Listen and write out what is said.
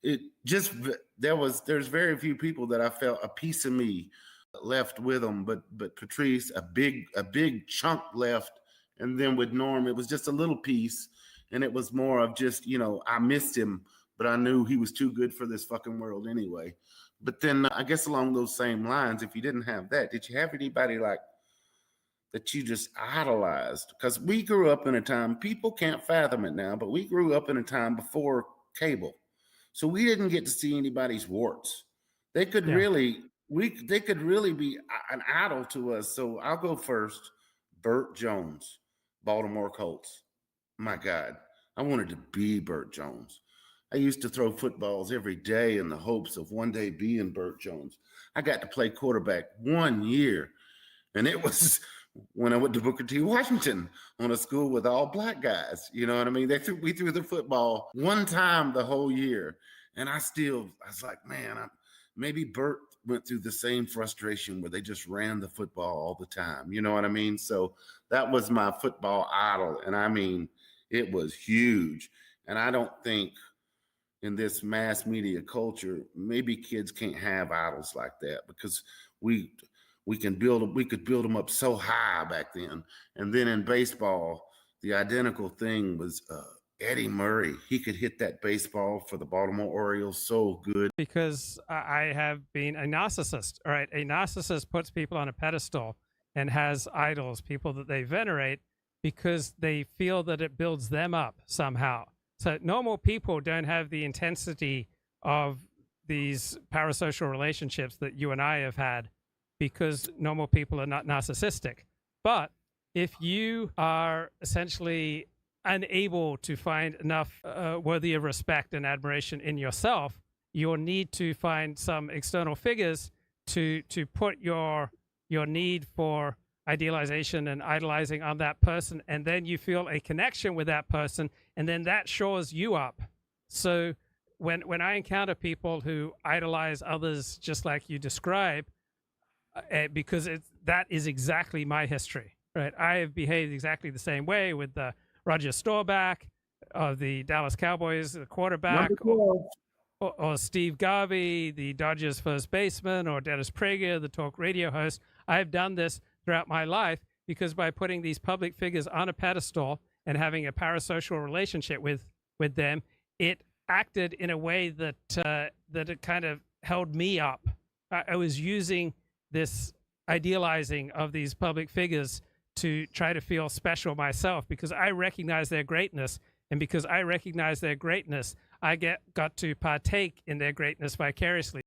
it just there's very few people that I felt a piece of me left with them, but Patrice, a big chunk left, and then with Norm, it was just a little piece, and it was more of just I missed him, but I knew he was too good for this fucking world anyway. But then I guess along those same lines, if you didn't have that, did you have anybody like that you just idolized? Because we grew up in a time, people can't fathom it now, but we grew up in a time before cable. So we didn't get to see anybody's warts. They could Yeah. really, they could really be an idol to us. So I'll go first. Burt Jones, Baltimore Colts. My God, I wanted to be Burt Jones. I used to throw footballs every day in the hopes of one day being Burt Jones. I got to play quarterback 1 year, and it was when I went to Booker T. Washington on a school with all black guys. You know what I mean? We threw the football one time the whole year, and I was like, man, maybe Burt went through the same frustration where they just ran the football all the time. You know what I mean? So that was my football idol, and I mean, it was huge. And I don't think in this mass media culture, maybe kids can't have idols like that because we we could build them up so high back then. And then in baseball, the identical thing was Eddie Murray. He could hit that baseball for the Baltimore Orioles so good. Because I have been a narcissist. All right, a narcissist puts people on a pedestal and has idols, people that they venerate, because they feel that it builds them up somehow. So normal people don't have the intensity of these parasocial relationships that you and I have had, because normal people are not narcissistic. But if you are essentially unable to find enough worthy of respect and admiration in yourself, you'll need to find some external figures to put your need for idealization and idolizing on that person, and then you feel a connection with that person, and then that shores you up. So when I encounter people who idolize others just like you describe, because that is exactly my history, right? I have behaved exactly the same way with the Roger Staubach of the Dallas Cowboys, the quarterback, or Steve Garvey, the Dodgers first baseman, or Dennis Prager, the talk radio host. I've done this throughout my life because by putting these public figures on a pedestal and having a parasocial relationship with them, it acted in a way that it kind of held me up. I was using this idealizing of these public figures to try to feel special myself, because I recognize their greatness, and because I recognize their greatness, I got to partake in their greatness vicariously.